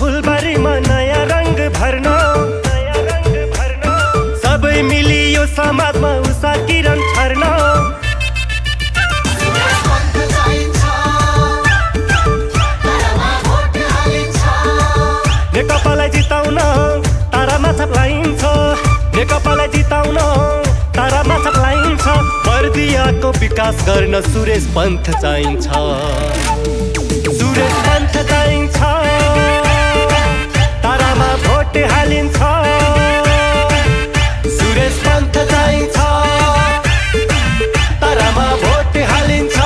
फुलबारीमा नयाँ रंग भर्न सबै मिली यो समाजमा उषा किरण छर्न नेकपालाई जिताउन तारामा छाप लाइन्छ नेकपालाई जिताउन तारामा छाप लाइन्छ बर्दियाको विकास गर्न सुरेश पन्थ चाहिन्छ सुरेश पन्थ चाहिन्छ तारामा भोट हालिन्छ सुरेश पन्थ चाहिन्छ तारामा भोट हालिन्छ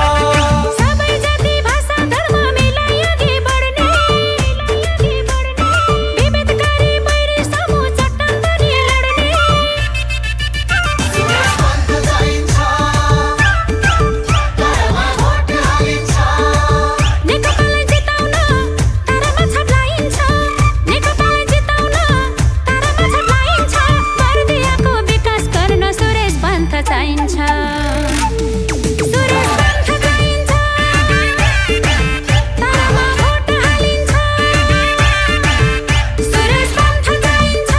सबै जाति भाषा धर्म मिलाई अघि बढ्ने विभेदकारी बैरी समूह चट्टान बनी लड्ने सुरेश पन्थ चाहिन्छ तारामा भोट हालिन्छ नेकपालाई जिताउन तारामा छाप लाइन्छ नेकपालाई जिताउन तारामा छाप लाइन्छ बर्दियाको विकास गर्न सुरेश पन्थ चाहिन्छ सुरेश पन्थ चाहिन्छ तारामा भोट हालिन्छ सुरेश पन्थ चाहिन्छ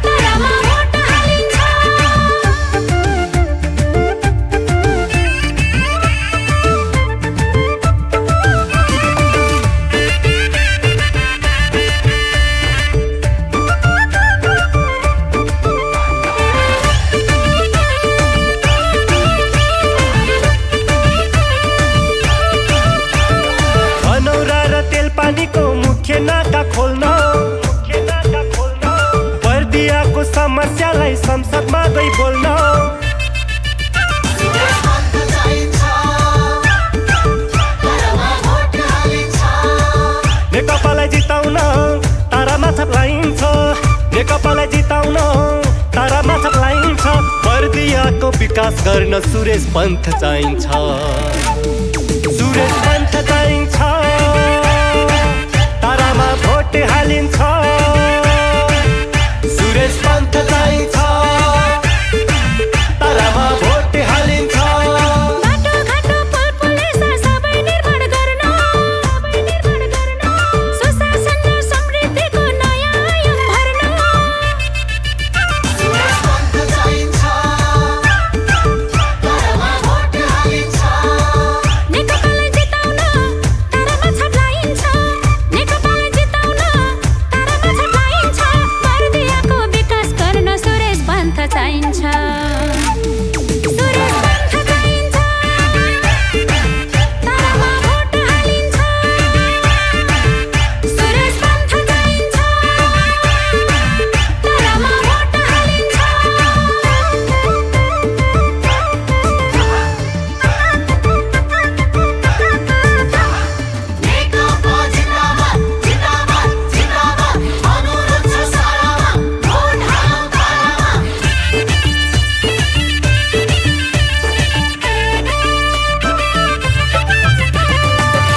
तारामा भोट हालिन्छ बनौरा र तेलपानीको मुख्य नाका खोल्न बर्दियाको समस्यालाई संसदमा गई बोल्न सुरेश पन्थ चाहिन्छ तारामा भोट हालिन्छ नेकपालाई जिताउन तारामा छाप लाइन्छ नेकपालाई जिताउन तारामा छाप लाइन्छ बर्दियाको विकास गर्न सुरेश पन्थ चाहिन्छ सुरेश पन्थ चाहिन्छ तारामा भोट हालिन्छ सुरेश पन्थ चाहिन्छ तारामा भोट हालिन्छ बाटो घाटो पुल पुलेसा सबै निर्माण गर्न सुशासन र समृद्धिको नयाँ आयाम भर्न सुरेश पन्थ चाहिन्छ तारामा भोट हालिन्छ नेकपालाई जिताउन तारामा छाप लाइन्छ नेकपालाई जिताउन तारामा छाप लाइन्छ बर्दियाको विकास गर्न सुरेश पन्थ चाहिन्छ सुरेश पन्थ चाहिन्छ तारामा भोट हालिन्छ सुरेश पन्थ चाहिन्छ तारामा भोट हालिन्छ नेकपा जिन्दाबाद जिन्दाबाद जिन्दाबाद अनुरोध छ सारामा भोट हालौँ तारामा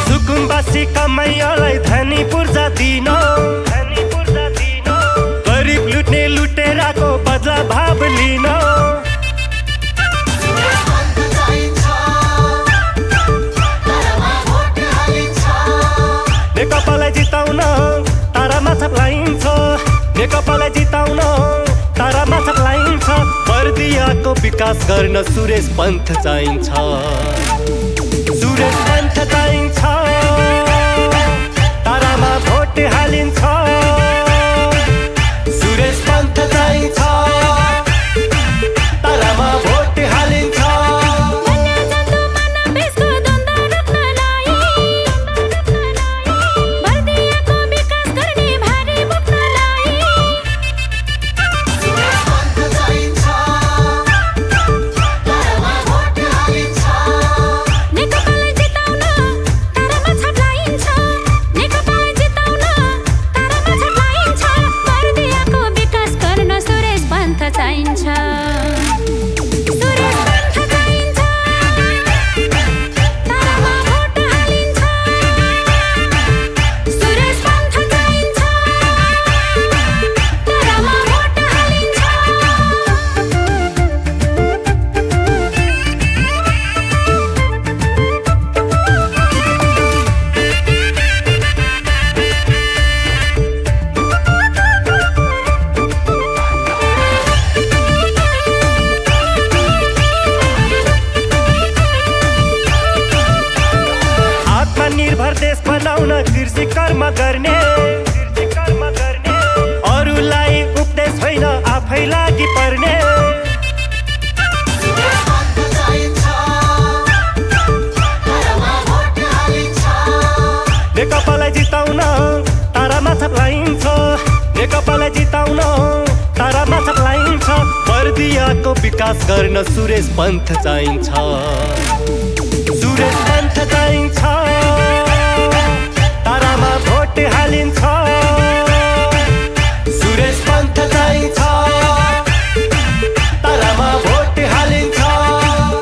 सुकुम्बासी कमाइयालाई धनी पूर्जा दिन गरिब लुट्ने लुटेराको बदला भाव लिन सुरेश पन्थ चाहिन्छ तारामा भोट हालिन्छ नेकपालाई जिताउन तारामा छाप लाइन्छ नेकपालाई जिताउन तारामा छाप लाइन्छ बर्दियाको विकास गर्न सुरेश पन्थ चाहिन्छ सुरेश पन्थ चाहिन्छ तारामा भोट हालिन्छ सुरेश पन्थ चाहिन्छ तारामा भोट हालिन्छ वन्यजन्तु मानव बेसको द्वन्द्व रोक्नलाई बर्दियाको विकास गर्ने भारी बोक्नलाई सुरेश पन्थ चाहिन्छ तारामा भोट हालिन्छ नेकपालाई जिताउन देश बनाउन कृषि कर्म गर्ने अरूलाई उपदेश होइन आफै लागि पर्ने सुरेश पन्थ चाहिन्छ तारामा भोट हालिन्छ नेकपालाई जिताउन तारामा छाप लाइन्छ नेकपालाई जिताउन तारामा छाप लाइन्छ बर्दियाको विकास गर्न सुरेश पन्थ चाहिन्छ सुरेश पन्थ चाहिन्छ तारामा भोट हालिन्छ सुरेश पन्थ चाहिन्छ तारामा भोट हालिन्छ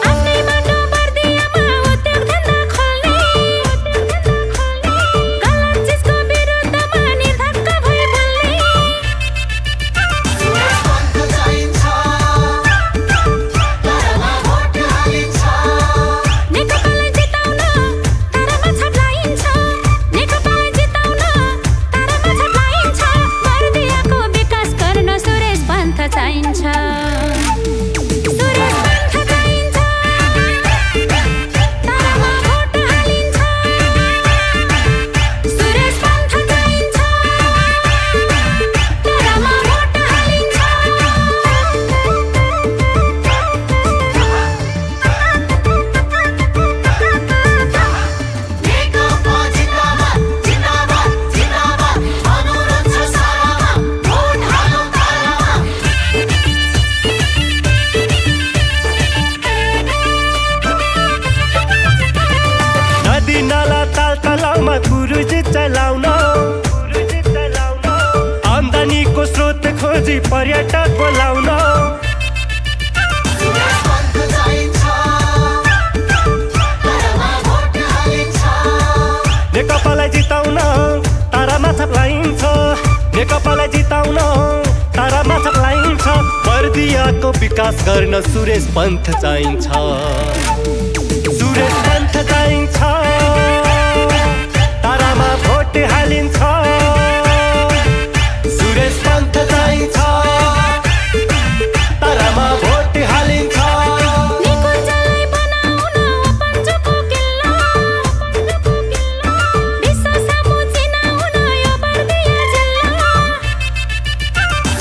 आफ्नै बाटो बर्दियामा उद्योग धन्दा खोल्ने गलत चिजको विरुद्धमा निर्धक्क भई बोल्ने सुरेश पन्थ चाहिन्छ तारामा भोट हालिन्छ नेकपालाई जिताउन तारामा छाप लाइन्छ नेकपालाई जिताउन तारामा छाप लाइन्छ बर्दियाको विकास गर्न सुरेश पन्थ चाहिन्छ सुरेश पन्थ चाहिन्छ तारामा भोट हालिन्छ सुरेश पन्थ चाहिन्छ तारामा भोट हालिन्छ नेकपा जिन्दाबाद जिन्दाबाद जिन्दाबाद अनुरोध छ सारामा भोट हालौँ तारामा नदी नाला ताल तलाउमा कुरुज चलाउन आम्दानीको स्रोत खोजी पर्यटक बोलाउन सुरेश पन्थ चाहिन्छ तारामा भोट हालिन्छ नेकपालाई जिताउन तारामा छाप लाइन्छ नेकपालाई जिताउन तारामा छाप लाइन्छ बर्दियाको विकास गर्न सुरेश पन्थ चाहिन्छ सुरेश पन्थ चाहिन्छ तारामा भोट हालिन्छ सुरेश पन्थ चाहिन्छ तारामा भोट हालिन्छ निकुञ्जलाई बनाउन पञ्चको किल्ला विश्व सामु चिनाउन यो बर्दिया जिल्ला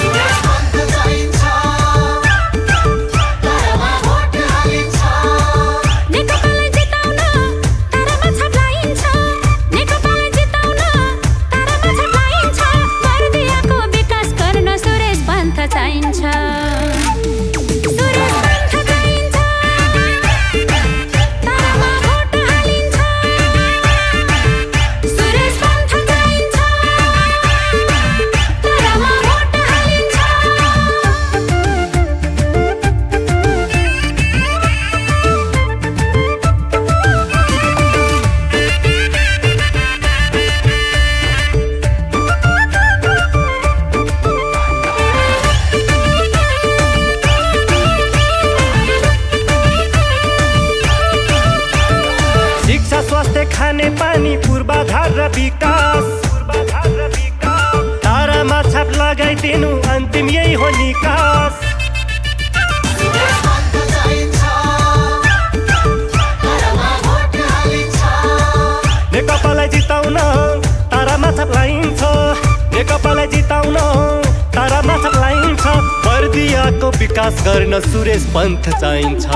सुरेश पन्थ चाहिन्छ तारामा भोट हालिन्छ नेकपालाई जिताउन तारामा छाप लाइन्छ नेकपालाई जिताउन तारामा छाप लाइन्छ बर्दियाको विकास गर्न सुरेश पन्थ चाहिन्छ सुरेश पन्थ चाहिन्छ तारामा भोट हालिन्छ सुरेश पन्थ चाहिन्छ तारामा भोट हालिन्छ शिक्षा स्वास्थ्य खाने पानी पूर्वाधार र विकास तारामा छाप लगाइदिनु अन्तिम यही हो निकास सुरेश पन्थ चाहिन्छ तारामा भोट हालिन्छ नेकपालाई जिताउन तारामा छाप लाइन्छ नेकपालाई जिताउन तारामा छाप लाइन्छ बर्दियाको विकास गर्न सुरेश पन्थ चाहिन्छ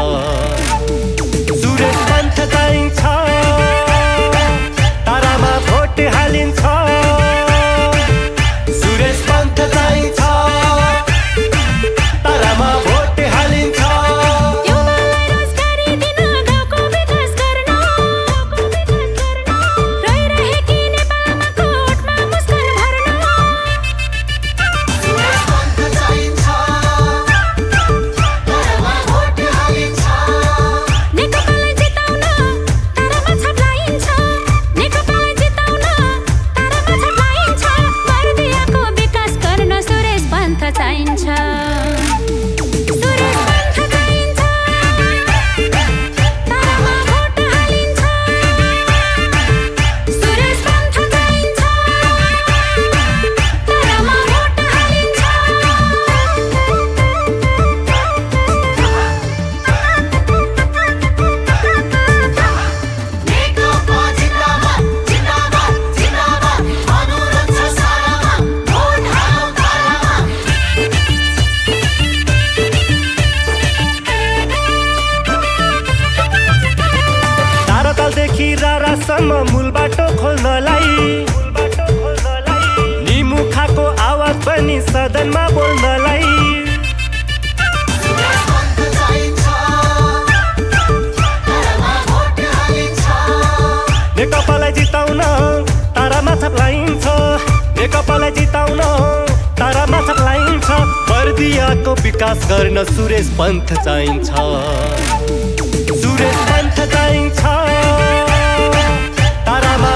सुरेश पन्थ चाहिन्छ तारामा भोट हालिन्छ सुरेश पन्थ चाहिन्छ तारामा भोट हालिन्छ युवालाई रोजगारी दिन गाउँको विकास गर्न रहिरहेकी नेपालमा कोटमा मुस्कान भर्न सुरेश पन्थ चाहिन्छ तारामा भोट हालिन्छ सडकसम्म मूल बाटो खोल्नलाई निमुखाको आवाज पनि सदनमा बोल्नलाई सुरेश पन्थ चाहिन्छ तारामा भोट हालिन्छ नेकपालाई जिताउन तारामा छाप लाइन्छ नेकपालाई जिताउन तारामा छाप लाइन्छ बर्दियाको विकास गर्न सुरेश पन्थ चाहिन्छ सुरेश पन्थ चाहिन्छ तारामा